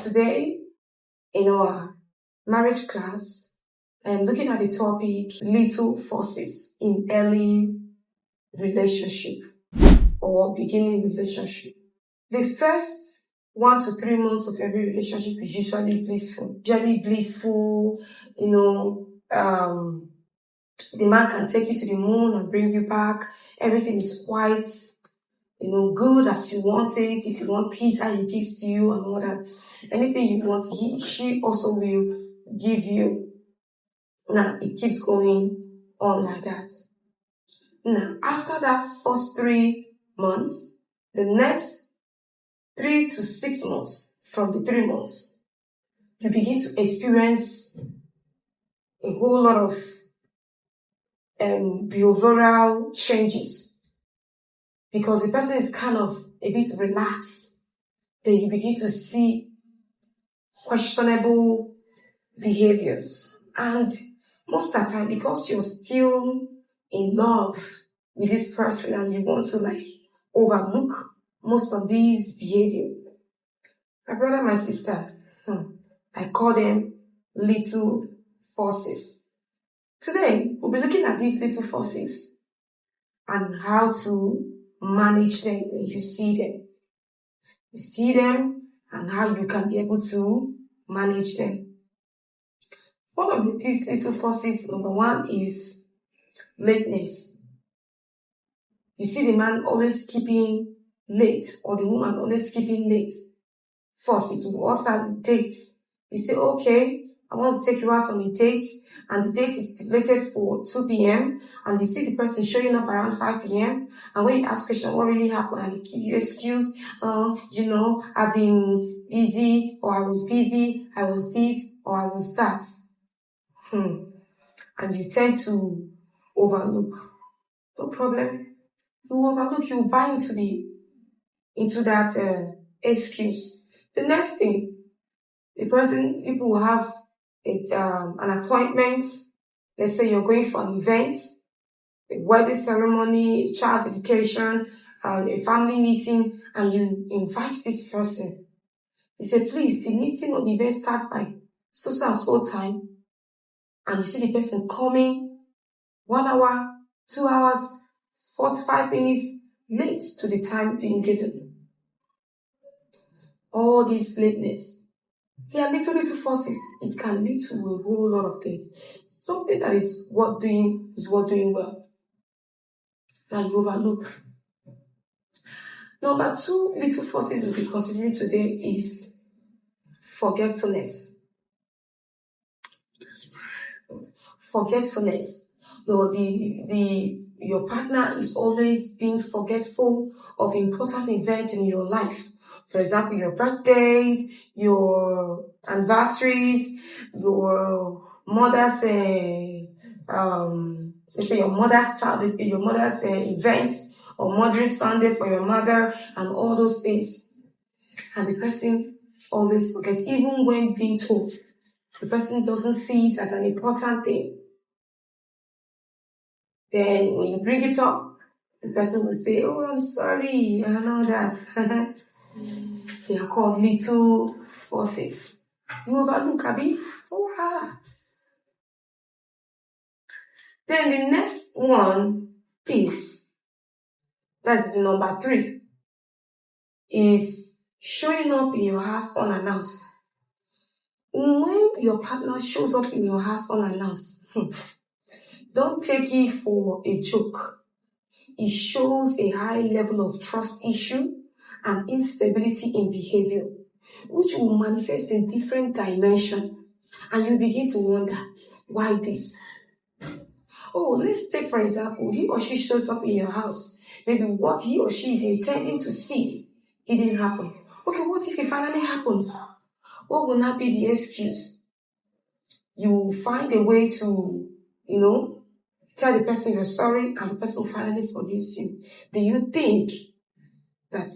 today, in our marriage class, I'm looking at the topic, little forces in early relationship or beginning relationship. The first 1 to 3 months of every relationship is usually blissful. The man can take you to the moon and bring you back. Everything is quite, good as you want it. If you want pizza, he gives to you and all that. Anything you want, she also will give you. Now, it keeps going on like that. Now, after that first 3 months, the next 3 to 6 months, from the 3 months, you begin to experience a whole lot of behavioral changes because the person is kind of a bit relaxed. Then you begin to see questionable behaviors. And most of the time, because you're still in love with this person and you want to overlook most of these behaviors. My brother, my sister, I call them little forces. Today, we'll be looking at these little forces and how to manage them when you see them. You see them and how you can be able to manage them. One of these little forces, number one, is lateness. You see the man always keeping late or the woman always keeping late. First, it will all start with dates. You say, okay, I want to take you out on a date, and the date is stipulated for 2 p.m. and you see the person showing up around 5 p.m. and when you ask question, what really happened, and they give you excuse, I've been busy, or I was busy, I was this, or I was that. And you tend to overlook. No problem. You overlook, you buy into that excuse. The next thing, people will have an appointment. Let's say you're going for an event, a wedding ceremony, a child dedication, a family meeting, and you invite this person. You say, please, the meeting or the event starts by so and so time, and you see the person coming 1 hour, 2 hours, 45 minutes late to the time being given. All this lateness. There are little forces. It can lead to a whole lot of things. Something that is worth doing well. Now you overlook. Number 2 little forces we'll be considering today is forgetfulness. Forgetfulness. Your partner is always being forgetful of important events in your life. For example, your birthdays, your anniversaries, your mother's, your mother's events, or Mother's Sunday for your mother, and all those things. And the person always forgets, even when being told. The person doesn't see it as an important thing. Then when you bring it up, the person will say, oh, I'm sorry, and all that. They are called little forces. You overlook, Abby? Oh, Then the next one is, that's the number 3, is showing up in your house unannounced. When your partner shows up in your house unannounced, don't take it for a joke. It shows a high level of trust issue and instability in behavior, which will manifest in different dimensions. And you begin to wonder, why this? Oh, let's take, for example, he or she shows up in your house. Maybe what he or she is intending to see didn't happen. Okay, what if it finally happens? What will not be the excuse? You will find a way to, tell the person you're sorry, and the person finally forgives you. Do you think that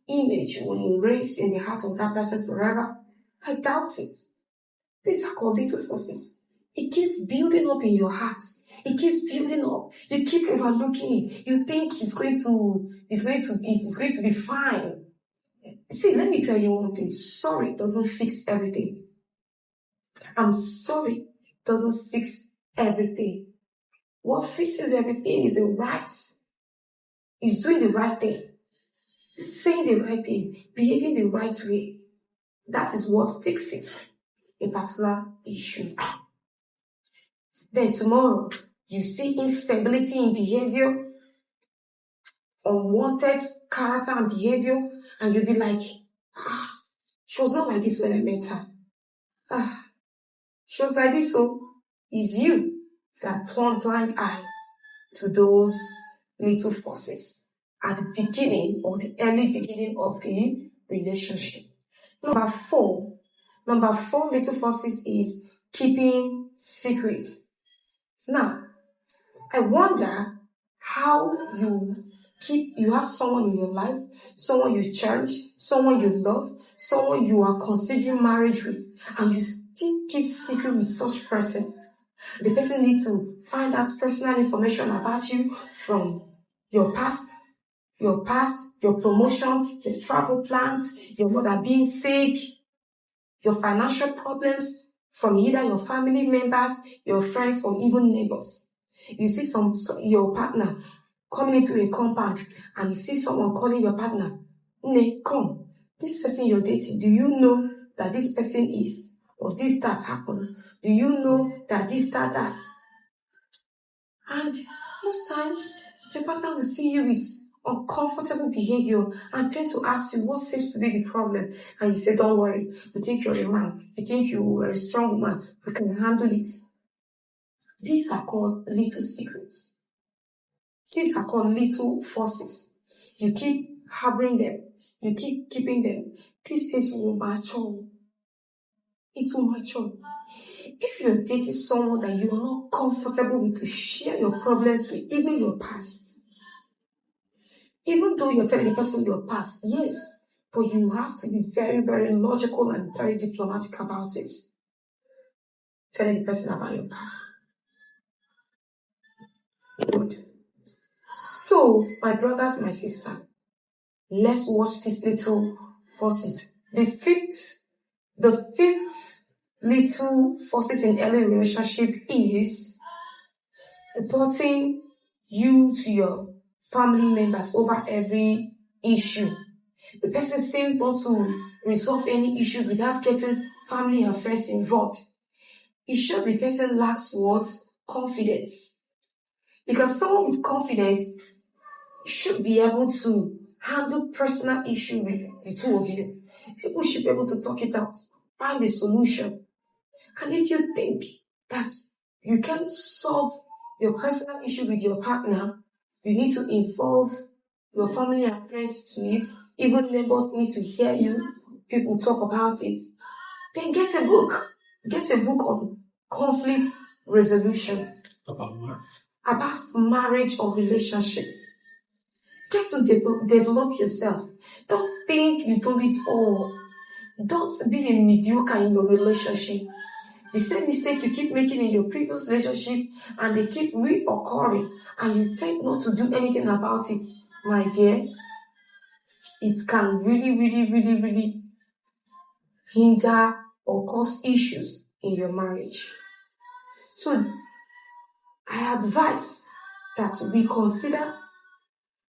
image will erase in the heart of that person forever? I doubt it. These are called little forces. It keeps building up in your heart. It keeps building up. You keep overlooking it. You think it's going to be fine. See, let me tell you one thing. Sorry doesn't fix everything. I'm sorry doesn't fix everything. What fixes everything is doing the right thing, saying the right thing, behaving the right way. That is what fixes a particular issue. Then tomorrow, you see instability in behavior, unwanted character and behavior, and you'll be like, she was not like this when I met her. She was like this, so it's you that turn blind eye to those little forces at the beginning or the early beginning of the relationship. Number four little forces is keeping secrets. Now, I wonder how you have someone in your life, someone you cherish, someone you love, someone you are considering marriage with, and you still keep secret with such person. The person needs to find out personal information about you from your past, your promotion, your travel plans, your mother being sick, your financial problems from either your family members, your friends, or even neighbors. You see your partner coming into a compound and you see someone calling your partner, "Ne, come. This person you're dating, do you know that this person is, or this, that happened? Do you know that this, that?" And most times, your partner will see you with uncomfortable behavior and tend to ask you what seems to be the problem. And you say, "Don't worry, you think you're a man, you think you are a strong woman, you can handle it." These are called little secrets. These are called little forces. You keep harboring them. You keep keeping them. These things will mature. It will mature. If you're dating someone that you are not comfortable with to share your problems with, even your past, even though you're telling the person your past, yes, but you have to be very, very logical and very diplomatic about it. Telling the person about your past. Good. So, my brothers, my sister, let's watch these little forces. The fifth little forces in early relationship is reporting you to your family members over every issue. The person seems not to resolve any issue without getting family and friends involved. It shows the person lacks what? Confidence. Because someone with confidence should be able to handle personal issue with the two of you. People should be able to talk it out, find a solution. And if you think that you can solve your personal issue with your partner, you need to involve your family and friends to it. Even neighbors need to hear you. People talk about it. Then get a book. Get a book on conflict resolution. About marriage or relationship. Get to develop yourself. Don't think you do it all. Don't be a mediocre in your relationship. The same mistake you keep making in your previous relationship and they keep reoccurring and you tend not to do anything about it, my dear, it can really, really, really, really hinder or cause issues in your marriage. So I advise that we consider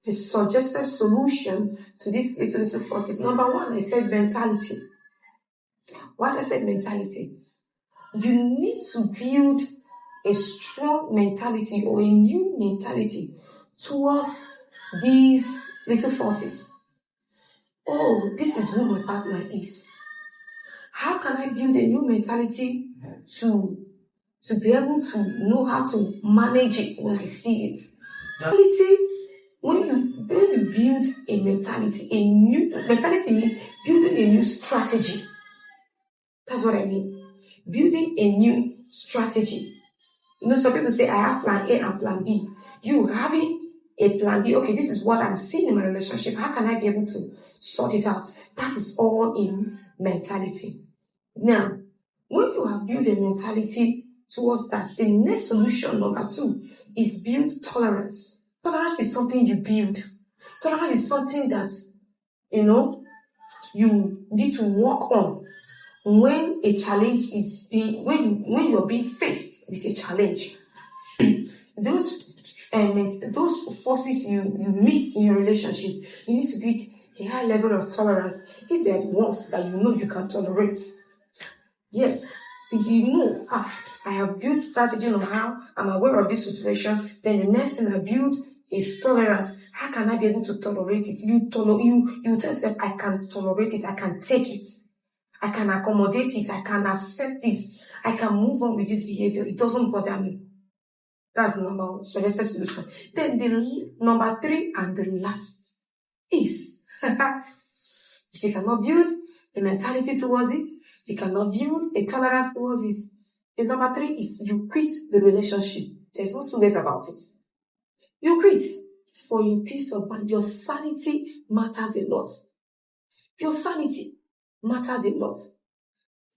the suggested solution to these little forces. Number one, I said mentality. What I said mentality? You need to build a strong mentality or a new mentality towards these little forces. Oh, this is who my partner is. How can I build a new mentality to be able to know how to manage it when I see it? When you build a mentality, a new mentality means building a new strategy. That's what I mean. Building a new strategy. You know, some people say, I have plan A and plan B. You having a plan B, okay, this is what I'm seeing in my relationship. How can I be able to sort it out? That is all in mentality. Now, when you have built a mentality towards that, the next solution, number two, is build tolerance. Tolerance is something you build. Tolerance is something that, you need to work on when a challenge is when you're being faced with a challenge. Those forces you meet in your relationship, you need to build a high level of tolerance. If there are ones that you know you can tolerate, yes, if you know, I have built strategy on how I'm aware of this situation, then the next thing I build is tolerance. How can I be able to tolerate it? You tell yourself, I can tolerate it, I can take it, I can accommodate it, I can accept this, I can move on with this behavior. It doesn't bother me. That's the number one suggested solution. Then the number 3 and the last is if you cannot build a mentality towards it, you cannot build a tolerance towards it. The number 3 is you quit the relationship. There's no two ways about it. You quit for your peace of mind. Your sanity matters a lot. Your sanity matters a lot.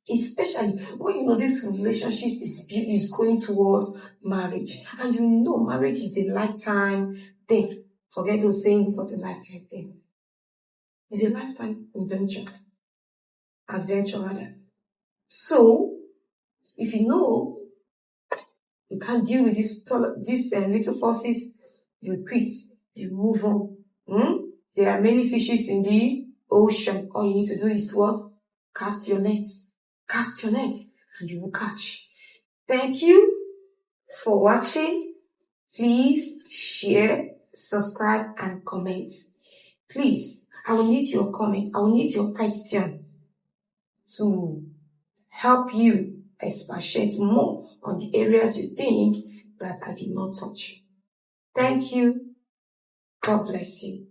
Especially when you know this relationship is going towards marriage, and you know marriage is a lifetime thing. Forget those saying it's not a lifetime thing. It's a lifetime adventure rather. So if you know you can't deal with these little forces, you quit, you move on. There are many fishes in the ocean. All you need to do is what? Cast your nets. Cast your net and you will catch. Thank you for watching. Please share, subscribe, and comment. Please, I will need your comment. I will need your question to help you expatiate more on the areas you think that I did not touch. Thank you. God bless you.